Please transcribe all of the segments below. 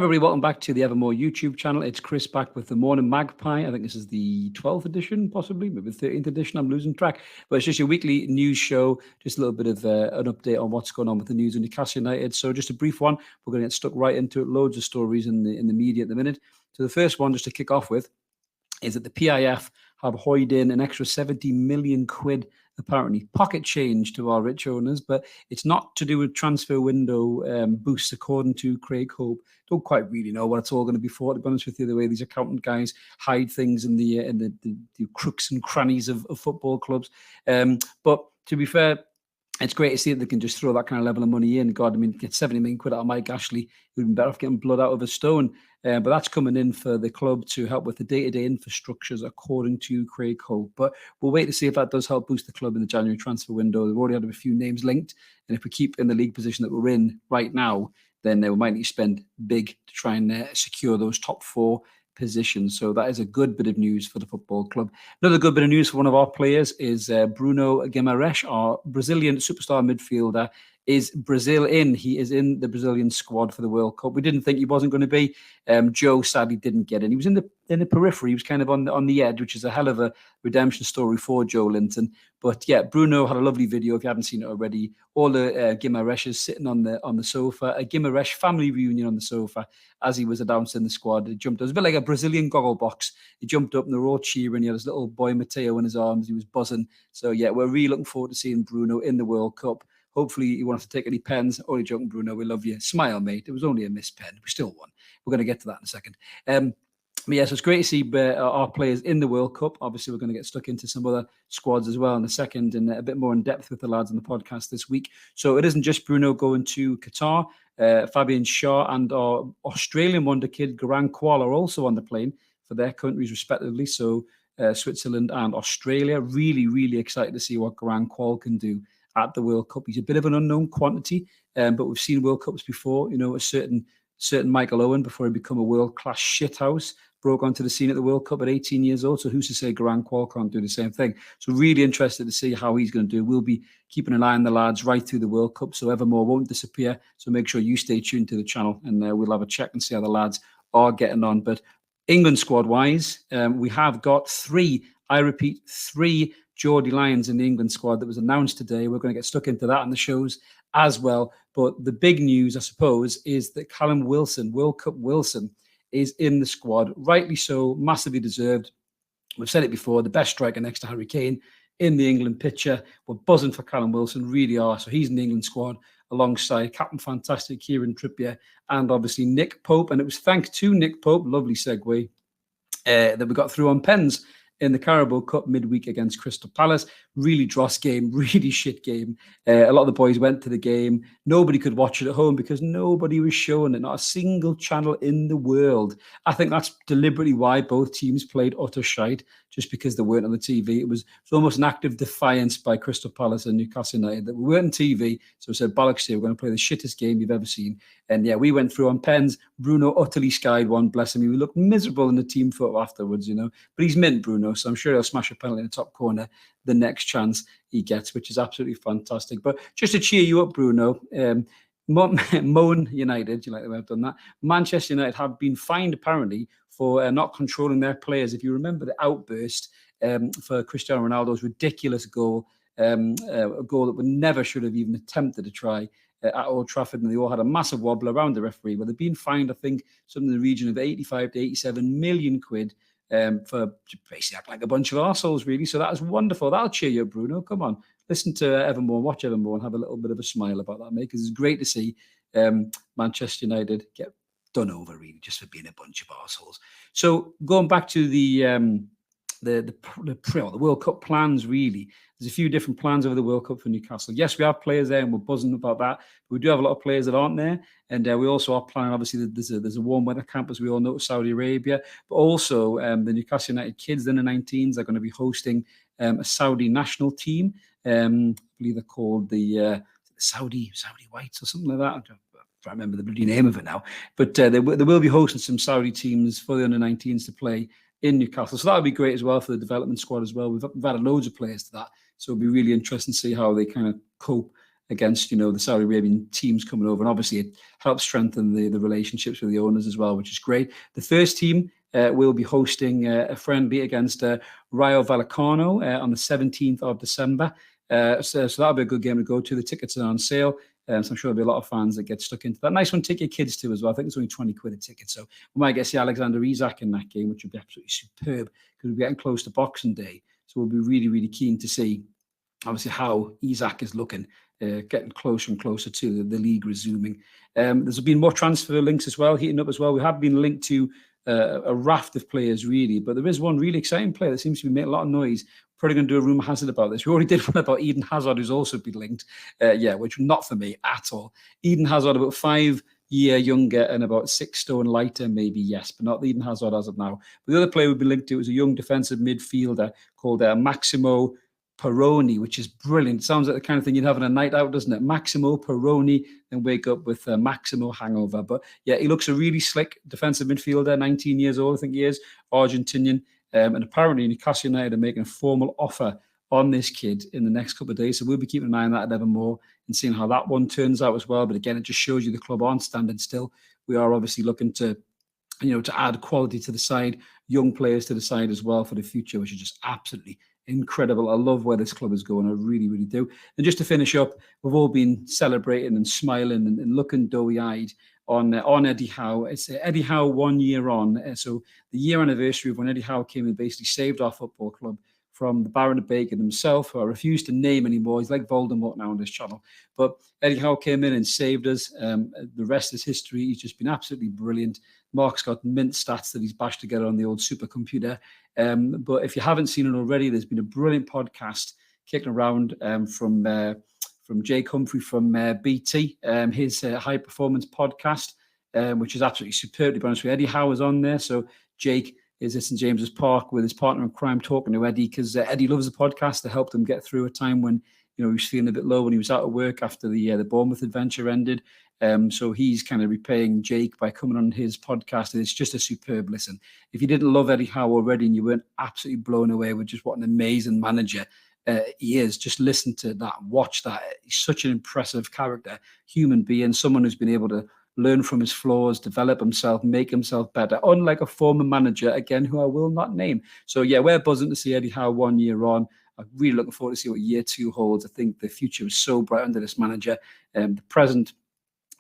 everybody, welcome back to the Evermore YouTube channel. It's Chris back with the Morning Magpie. I think this is the 12th edition, possibly, maybe the 13th edition. I'm losing track. But it's just your weekly news show, just a little bit of an update on what's going on with the news in Newcastle United. So just a brief one. We're going to get stuck right into it. Loads of stories in the media at the minute. So the first one, just to kick off with, is that the PIF have hoyed in an extra 70 million quid, apparently, pocket change to our rich owners, but it's not to do with transfer window boosts, according to Craig Howe. Don't quite really know what it's all going to be for, to be honest with you, the way these accountant guys hide things in the crooks and crannies of football clubs. But to be fair, it's great to see that they can just throw that kind of level of money in. God, I mean, get 70 million quid out of Mike Ashley, it would have been better off getting blood out of a stone. But that's coming in for the club to help with the day-to-day infrastructures, according to Craig Howe. But we'll wait to see if that does help boost the club in the January transfer window. They've already had a few names linked. And if we keep in the league position that we're in right now, then we might need to spend big to try and secure those top four positions. So that is a good bit of news for the football club. Another good bit of news for one of our players is Bruno Guimaraes, our Brazilian superstar midfielder. Is Brazil in? He is in the Brazilian squad for the World Cup. We didn't think he wasn't going to be. Joe sadly didn't get in. He was in the periphery. He was kind of on the edge, which is a hell of a redemption story for Joe Linton. But yeah, Bruno had a lovely video. If you haven't seen it already, all the Guimaraes sitting on the sofa, a Guimaraes family reunion on the sofa as he was announced in the squad. He jumped. It was a bit like a Brazilian goggle box. He jumped up and they were all cheering. He had his little boy Mateo in his arms. He was buzzing. So yeah, we're really looking forward to seeing Bruno in the World Cup. Hopefully you won't have to take any pens. Only joking, Bruno. We love you. Smile, mate. It was only a missed pen. We still won. We're going to get to that in a second. But yeah, so it's great to see our players in the World Cup. Obviously, we're going to get stuck into some other squads as well in a second and a bit more in depth with the lads on the podcast this week. So it isn't just Bruno going to Qatar. Fabian Shaw and our Australian wonder kid, Garang Kual, are also on the plane for their countries respectively. So Switzerland and Australia. Really, really excited to see what Garang Kual can do at the World Cup. He's a bit of an unknown quantity, but we've seen World Cups before. You know, a certain Michael Owen, before he became a world-class shithouse, broke onto the scene at the World Cup at 18 years old. So who's to say Garang Kual can't do the same thing? So really interested to see how he's going to do. We'll be keeping an eye on the lads right through the World Cup, so Evermore won't disappear. So make sure you stay tuned to the channel, and we'll have a check and see how the lads are getting on. But England squad-wise, we have got three Geordie Lions in the England squad that was announced today. We're going to get stuck into that on the shows as well. But the big news, I suppose, is that Callum Wilson, World Cup Wilson, is in the squad. Rightly so, massively deserved. We've said it before, the best striker next to Harry Kane in the England picture. We're buzzing for Callum Wilson, really are. So he's in the England squad alongside Captain Fantastic Kieran Trippier and obviously Nick Pope. And it was thanks to Nick Pope, lovely segue, that we got through on pens in the Carabao Cup midweek against Crystal Palace. Really dross game, really shit game. A lot of the boys went to the game. Nobody could watch it at home because nobody was showing it. Not a single channel in the world. I think that's deliberately why both teams played utter shite, just because they weren't on the TV. It was almost an act of defiance by Crystal Palace and Newcastle United that we weren't on TV. So we said, bollocks here, we're going to play the shittest game you've ever seen. And yeah, we went through on pens. Bruno utterly skied one, bless him. He looked miserable in the team photo afterwards, you know. But he's mint, Bruno, so I'm sure he'll smash a penalty in the top corner the next chance he gets, which is absolutely fantastic. But just to cheer you up, Bruno, Moan United, you like the way I've done that, Manchester United have been fined apparently for not controlling their players. If you remember the outburst for Cristiano Ronaldo's ridiculous goal, a goal that we never should have even attempted to try at Old Trafford, and they all had a massive wobble around the referee. Well, they've been fined, I think, something in the region of 85 to 87 million quid for basically acting like a bunch of arseholes, really. So that is wonderful. That'll cheer you up, Bruno. Come on, listen to Evermore, watch Evermore, and have a little bit of a smile about that, mate, because it's great to see Manchester United get done over, really, just for being a bunch of arseholes. So going back to the World Cup plans, really. There's a few different plans over the World Cup for Newcastle. Yes, we have players there and we're buzzing about that. But we do have a lot of players that aren't there. And we also are planning, obviously, there's a warm weather camp, as we all know, Saudi Arabia. But also the Newcastle United kids in the 19s are going to be hosting a Saudi national team. I believe they're called the Saudi Whites or something like that. I can't remember the bloody name of it now. But they will be hosting some Saudi teams for the under-19s to play in Newcastle. So that would be great as well for the development squad as well. We've added loads of players to that. So it'll be really interesting to see how they kind of cope against, the Saudi Arabian teams coming over. And obviously it helps strengthen the relationships with the owners as well, which is great. The first team will be hosting a friendly against Rayo Vallecano on the 17th of December. So that'll be a good game to go to. The tickets are on sale. So I'm sure there'll be a lot of fans that get stuck into that. Nice one, take your kids to as well. I think it's only 20 quid a ticket. So we might get to see Alexander Isak in that game, which would be absolutely superb because we're getting close to Boxing Day. So we'll be really, really keen to see, obviously, how Isak is looking, getting closer and closer to the league resuming. There's been more transfer links as well, heating up as well. We have been linked to a raft of players, really, but there is one really exciting player that seems to be making a lot of noise. Probably going to do a rumour hazard about this. We already did one about Eden Hazard, who's also been linked. Which not for me at all. Eden Hazard, about 5 year younger and about 6 stone lighter, maybe, yes, but not Eden Hazard as of now. But the other player we've been linked to is a young defensive midfielder called Maximo Peroni, which is brilliant. It sounds like the kind of thing you'd have on a night out, doesn't it? Maximo Peroni, and wake up with a Maximo hangover. But yeah, he looks a really slick defensive midfielder, 19 years old, I think he is, Argentinian. And apparently Newcastle United are making a formal offer on this kid in the next couple of days. So we'll be keeping an eye on that at Evermore and seeing how that one turns out as well. But again, it just shows you the club aren't standing still. We are obviously looking to, to add quality to the side, young players to the side as well for the future, which is just absolutely incredible. I love where this club is going. I really, really do. And just to finish up, we've all been celebrating and smiling and looking doughy-eyed on Eddie Howe. It's Eddie Howe 1 year on. So the year anniversary of when Eddie Howe came and basically saved our football club from the Baron of Bacon himself, who I refuse to name anymore. He's like Voldemort now on this channel. But Eddie Howe came in and saved us. The rest is history. He's just been absolutely brilliant. Mark's got mint stats that he's bashed together on the old supercomputer. But if you haven't seen it already, there's been a brilliant podcast kicking around from Jake Humphrey from BT, his high performance podcast, which is absolutely superb, to be honest with you. Eddie Howe is on there. So Jake is at St James's Park with his partner in crime talking to Eddie, because Eddie loves the podcast to help him get through a time when he was feeling a bit low when he was out of work after the Bournemouth adventure ended. So he's kind of repaying Jake by coming on his podcast, and it's just a superb listen. If you didn't love Eddie Howe already and you weren't absolutely blown away with just what an amazing manager he is, just listen to that, watch that. He's such an impressive character, human being, someone who's been able to learn from his flaws, develop himself, make himself better, unlike a former manager, again, who I will not name. So yeah, we're buzzing to see Eddie Howe 1 year on. I'm really looking forward to see what year 2 holds. I think the future is so bright under this manager. The present,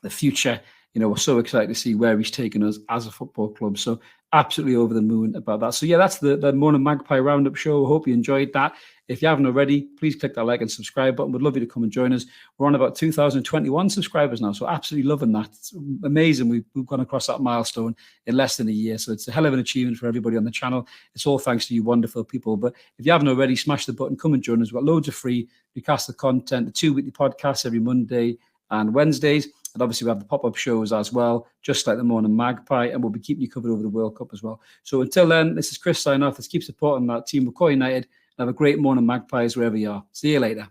the future, we're so excited to see where he's taken us as a football club. So absolutely over the moon about that. So yeah, that's the Morning Magpie Roundup show. I hope you enjoyed that. If you haven't already, please click that like and subscribe button. We'd love you to come and join us. We're on about 2,021 subscribers now, so absolutely loving that. It's amazing. We've gone across that milestone in less than a year, so it's a hell of an achievement for everybody on the channel. It's all thanks to you wonderful people. But if you haven't already, smash the button, come and join us. We've got loads of free Newcastle content, the 2 weekly podcasts every Monday and Wednesdays. And obviously we have the pop-up shows as well, just like the Morning Magpie, and we'll be keeping you covered over the World Cup as well. So until then, this is Chris signing off. Let's keep supporting that team. We'll call United. Have a great morning, Magpies, wherever you are. See you later.